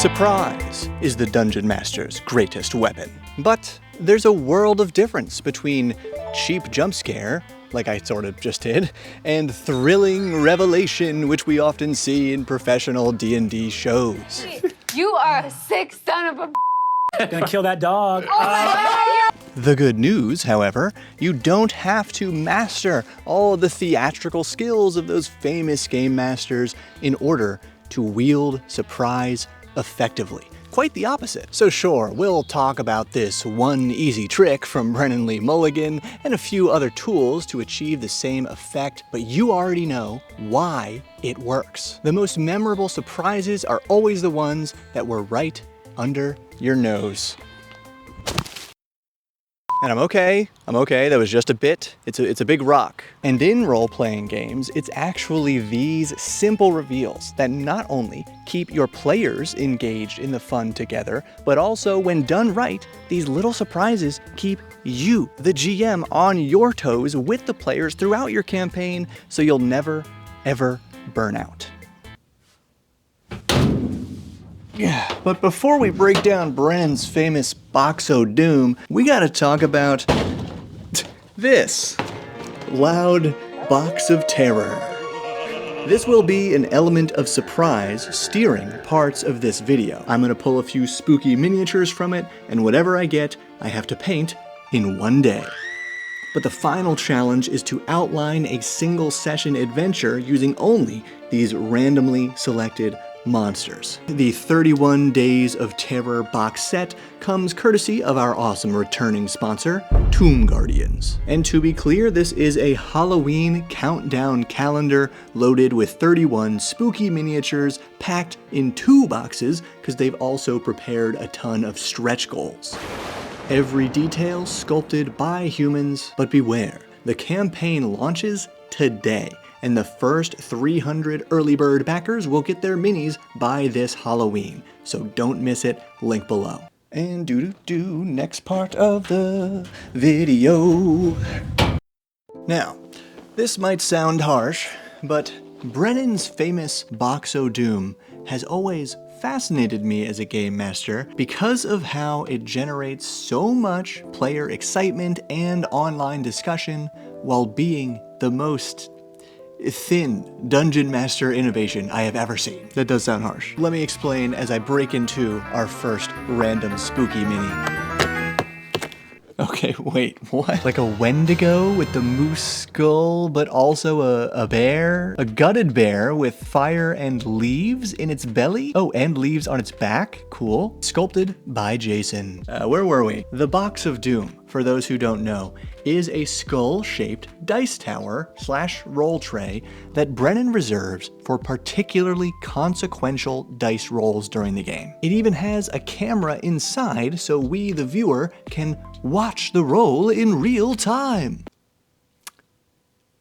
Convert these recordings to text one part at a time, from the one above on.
Surprise is the Dungeon Master's greatest weapon. But there's a world of difference between cheap jump scare, like I sort of just did, and thrilling revelation, which we often see in professional D&D shows. You are a sick son of a Gonna kill that dog. Oh my God! The good news, however, you don't have to master all the theatrical skills of those famous game masters in order to wield surprise effectively. Quite the opposite. So sure, we'll talk about this one easy trick from Brennan Lee Mulligan and a few other tools to achieve the same effect, but you already know why it works. The most memorable surprises are always the ones that were right under your nose. And I'm okay, that was just a bit. It's a big rock. And in role-playing games, it's actually these simple reveals that not only keep your players engaged in the fun together, but also, when done right, these little surprises keep you, the GM, on your toes with the players throughout your campaign, so you'll never, ever burn out. Yeah, but before we break down Brennan's famous box o' doom, we gotta talk about this loud box of terror. This will be an element of surprise steering parts of this video. I'm gonna pull a few spooky miniatures from it, and whatever I get, I have to paint in one day. But the final challenge is to outline a single session adventure using only these randomly selected monsters. The 31 Days of Terror box set comes courtesy of our awesome returning sponsor, Tomb Guardians. And to be clear, this is a Halloween countdown calendar loaded with 31 spooky miniatures packed in 2 boxes because they've also prepared a ton of stretch goals. Every detail sculpted by humans, but beware, the campaign launches today, and the first 300 early bird backers will get their minis by this Halloween. So don't miss it, link below. And next part of the video. Now, this might sound harsh, but Brennan's famous Box o' Doom has always fascinated me as a game master because of how it generates so much player excitement and online discussion while being the most thin Dungeon Master innovation I have ever seen. That does sound harsh. Let me explain as I break into our first random spooky mini. Okay, wait, what? Like a Wendigo with the moose skull, but also a bear? A gutted bear with fire and leaves in its belly? Oh, and leaves on its back? Cool. Sculpted by Jason. Where were we? The Box of Doom, for those who don't know, is a skull-shaped dice tower / roll tray that Brennan reserves for particularly consequential dice rolls during the game. It even has a camera inside so we, the viewer, can watch the roll in real time.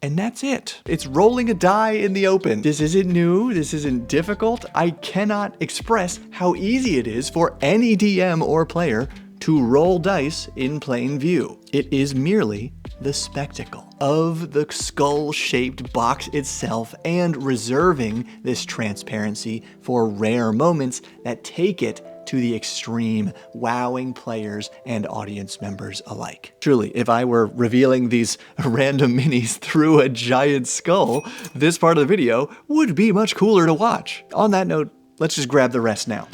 And that's it. It's rolling a die in the open. This isn't new, this isn't difficult. I cannot express how easy it is for any DM or player to roll dice in plain view. It is merely the spectacle of the skull-shaped box itself and reserving this transparency for rare moments that take it to the extreme, wowing players and audience members alike. Truly, if I were revealing these random minis through a giant skull, this part of the video would be much cooler to watch. On that note, let's just grab the rest now.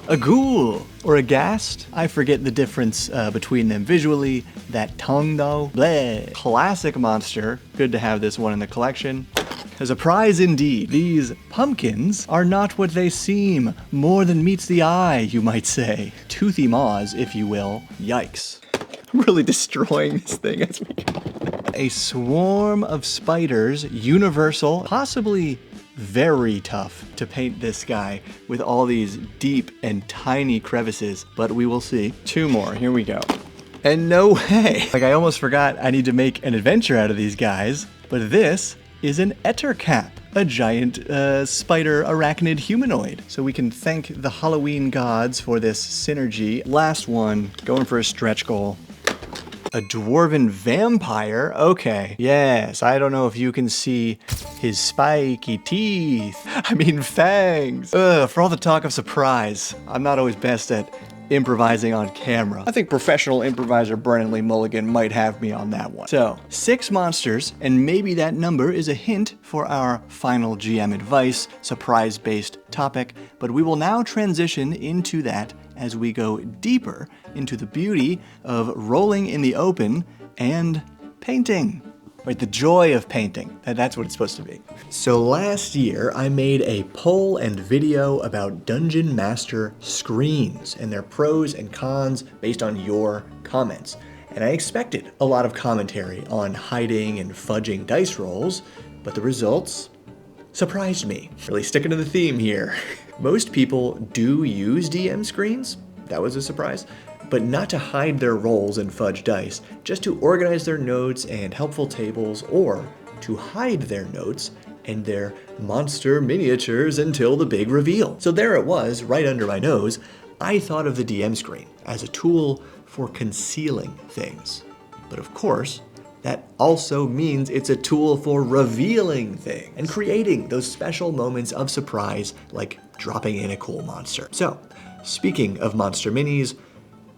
A ghoul or a ghast? I forget the difference between them visually. That tongue though, bleh. Classic monster. Good to have this one in the collection. A surprise indeed. These pumpkins are not what they seem. More than meets the eye, you might say. Toothy maws, if you will. Yikes. I'm really destroying this thing as we go. A swarm of spiders, universal, possibly very tough to paint this guy with all these deep and tiny crevices, but we will see. 2 more, here we go. And no way! Like, I almost forgot I need to make an adventure out of these guys, but this is an Ettercap, a giant spider arachnid humanoid. So we can thank the Halloween gods for this synergy. Last one, going for a stretch goal. A dwarven vampire? Okay. Yes, I don't know if you can see his spiky teeth. I mean fangs. Ugh, for all the talk of surprise, I'm not always best at improvising on camera. I think professional improviser Brennan Lee Mulligan might have me on that one. So, 6 monsters, and maybe that number is a hint for our final GM advice, surprise-based topic, but we will now transition into that as we go deeper into the beauty of rolling in the open and painting. Right, the joy of painting. That's what it's supposed to be. So last year, I made a poll and video about Dungeon Master screens and their pros and cons based on your comments. And I expected a lot of commentary on hiding and fudging dice rolls, but the results surprised me. Really sticking to the theme here. Most people do use DM screens. That was a surprise. But not to hide their rolls and fudge dice, just to organize their notes and helpful tables, or to hide their notes and their monster miniatures until the big reveal. So there it was, right under my nose. I thought of the DM screen as a tool for concealing things. But of course, that also means it's a tool for revealing things and creating those special moments of surprise, like dropping in a cool monster. So, speaking of monster minis,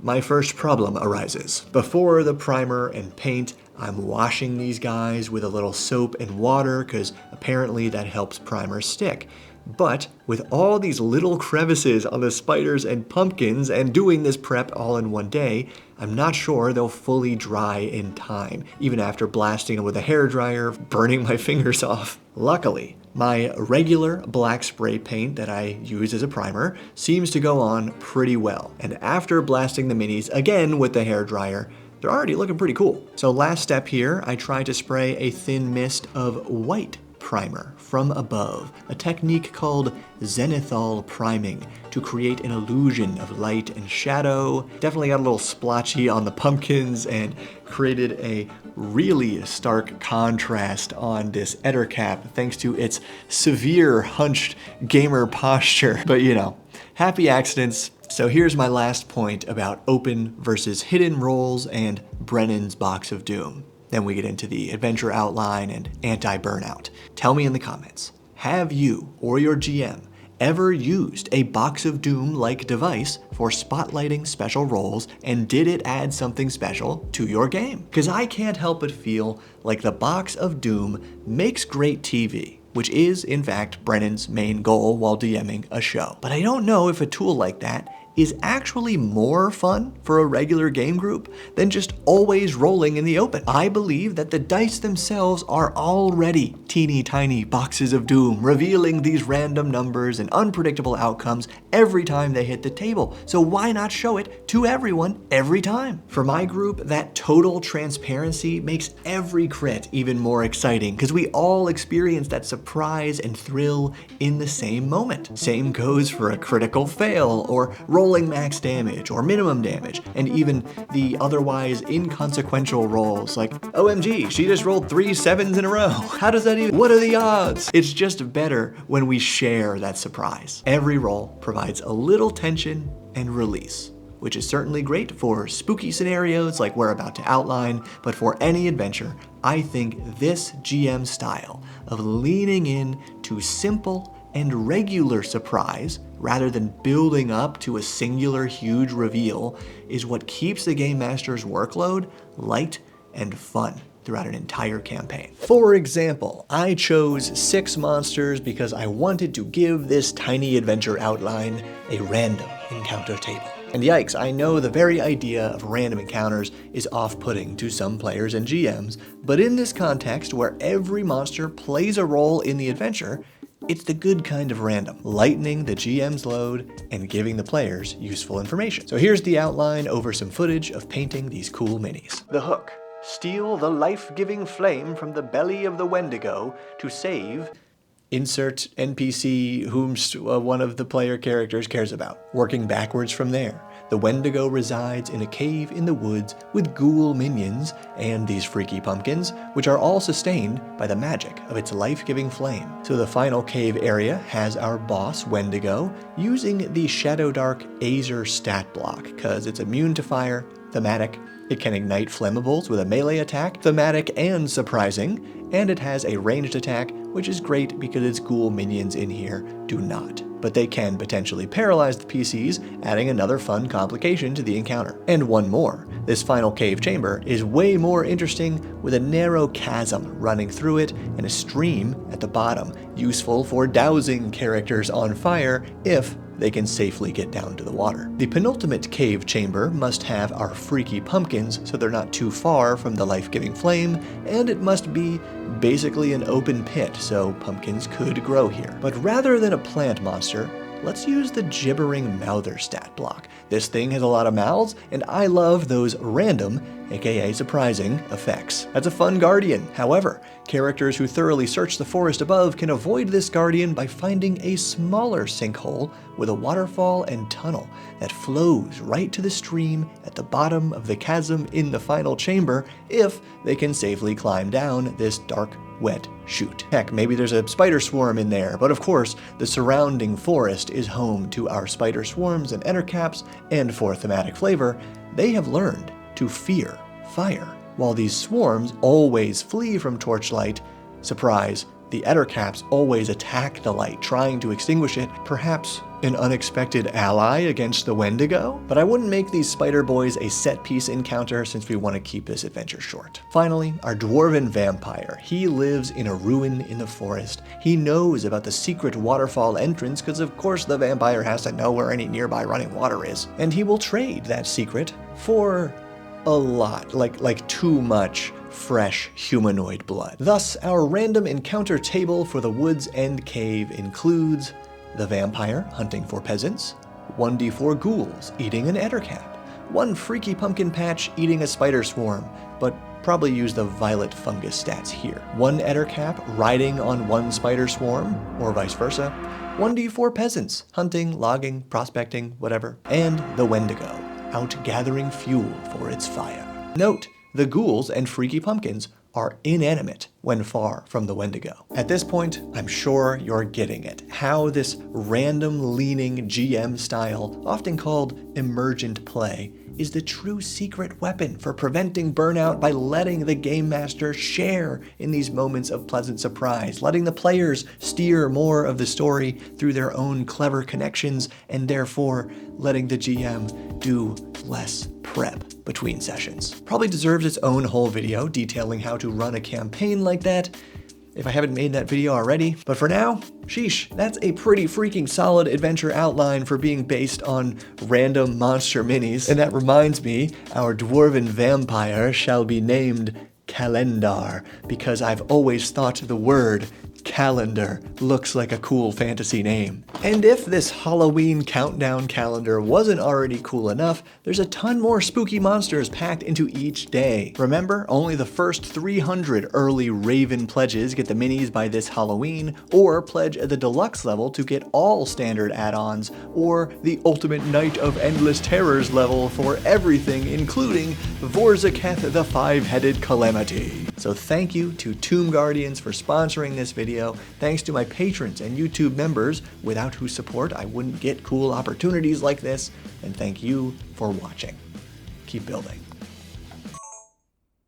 my first problem arises. Before the primer and paint, I'm washing these guys with a little soap and water because apparently that helps primers stick. But with all these little crevices on the spiders and pumpkins and doing this prep all in one day, I'm not sure they'll fully dry in time, even after blasting them with a hairdryer, burning my fingers off. Luckily, my regular black spray paint that I use as a primer seems to go on pretty well. And after blasting the minis again with the hairdryer, they're already looking pretty cool. So last step here, I tried to spray a thin mist of white primer from above, a technique called zenithal priming to create an illusion of light and shadow. Definitely got a little splotchy on the pumpkins and created a really stark contrast on this Ettercap thanks to its severe hunched gamer posture. But you know, happy accidents. So here's my last point about open versus hidden rolls and Brennan's Box of Doom. Then we get into the adventure outline and anti-burnout. Tell me in the comments, have you or your GM ever used a Box of Doom-like device for spotlighting special rolls, and did it add something special to your game? Because I can't help but feel like the Box of Doom makes great TV, which is, in fact, Brennan's main goal while DMing a show. But I don't know if a tool like that is actually more fun for a regular game group than just always rolling in the open. I believe that the dice themselves are already teeny tiny boxes of doom, revealing these random numbers and unpredictable outcomes every time they hit the table. So why not show it to everyone every time? For my group, that total transparency makes every crit even more exciting because we all experience that surprise and thrill in the same moment. Same goes for a critical fail or rolling max damage or minimum damage, and even the otherwise inconsequential rolls like, OMG, she just rolled 3 7s in a row. How does that even, what are the odds? It's just better when we share that surprise. Every roll provides a little tension and release, which is certainly great for spooky scenarios like we're about to outline, but for any adventure, I think this GM style of leaning in to simple and regular surprise, rather than building up to a singular huge reveal, is what keeps the Game Master's workload light and fun throughout an entire campaign. For example, I chose 6 monsters because I wanted to give this tiny adventure outline a random encounter table. And yikes, I know the very idea of random encounters is off-putting to some players and GMs, but in this context where every monster plays a role in the adventure, it's the good kind of random, lightening the GM's load and giving the players useful information. So here's the outline over some footage of painting these cool minis. The hook. Steal the life-giving flame from the belly of the Wendigo to save insert NPC whom one of the player characters cares about. Working backwards from there, the Wendigo resides in a cave in the woods with ghoul minions and these freaky pumpkins, which are all sustained by the magic of its life-giving flame. So the final cave area has our boss, Wendigo, using the Shadow Dark Azer stat block, because it's immune to fire, thematic, It can ignite flammables with a melee attack, thematic and surprising, and it has a ranged attack, which is great because its ghoul minions in here do not. But they can potentially paralyze the PCs, adding another fun complication to the encounter. And one more. This final cave chamber is way more interesting with a narrow chasm running through it and a stream at the bottom, useful for dousing characters on fire if they can safely get down to the water. The penultimate cave chamber must have our freaky pumpkins so they're not too far from the life-giving flame, and it must be basically an open pit so pumpkins could grow here. But rather than a plant monster, let's use the gibbering mouther stat block. This thing has a lot of mouths, and I love those random, aka surprising, effects. That's a fun guardian. However, characters who thoroughly search the forest above can avoid this guardian by finding a smaller sinkhole with a waterfall and tunnel that flows right to the stream at the bottom of the chasm in the final chamber if they can safely climb down this dark, wet chute. Heck, maybe there's a spider swarm in there, but of course, the surrounding forest is home to our spider swarms and ettercaps, and for thematic flavor, they have learned to fear fire. While these swarms always flee from torchlight, surprise, the ettercaps always attack the light, trying to extinguish it, perhaps an unexpected ally against the Wendigo? But I wouldn't make these spider boys a set-piece encounter since we want to keep this adventure short. Finally, our dwarven vampire. He lives in a ruin in the forest. He knows about the secret waterfall entrance because of course the vampire has to know where any nearby running water is. And he will trade that secret for a lot, like too much fresh humanoid blood. Thus, our random encounter table for the Woods End Cave includes the vampire hunting for peasants, 1d4 ghouls eating an ettercap, 1 freaky pumpkin patch eating a spider swarm, but probably use the violet fungus stats here, 1 ettercap riding on 1 spider swarm, or vice versa, 1d4 peasants hunting, logging, prospecting, whatever, and the Wendigo out gathering fuel for its fire. Note, the ghouls and freaky pumpkins are inanimate when far from the Wendigo. At this point, I'm sure you're getting it. How this random leaning GM style, often called emergent play, is the true secret weapon for preventing burnout by letting the game master share in these moments of pleasant surprise, letting the players steer more of the story through their own clever connections, and therefore letting the GM do less prep between sessions. Probably deserves its own whole video detailing how to run a campaign like that, if I haven't made that video already. But for now, sheesh, that's a pretty freaking solid adventure outline for being based on random monster minis. And that reminds me, our dwarven vampire shall be named Calendar, because I've always thought the word calendar looks like a cool fantasy name. And if this Halloween countdown calendar wasn't already cool enough, there's a ton more spooky monsters packed into each day. Remember, only the first 300 early Raven pledges get the minis by this Halloween, or pledge at the deluxe level to get all standard add-ons, or the ultimate Night of Endless Terrors level for everything, including Vorzaketh the Five-Headed Calamity. So thank you to Tomb Guardians for sponsoring this video. Thanks to my patrons and YouTube members, without whose support I wouldn't get cool opportunities like this. And thank you for watching. Keep building.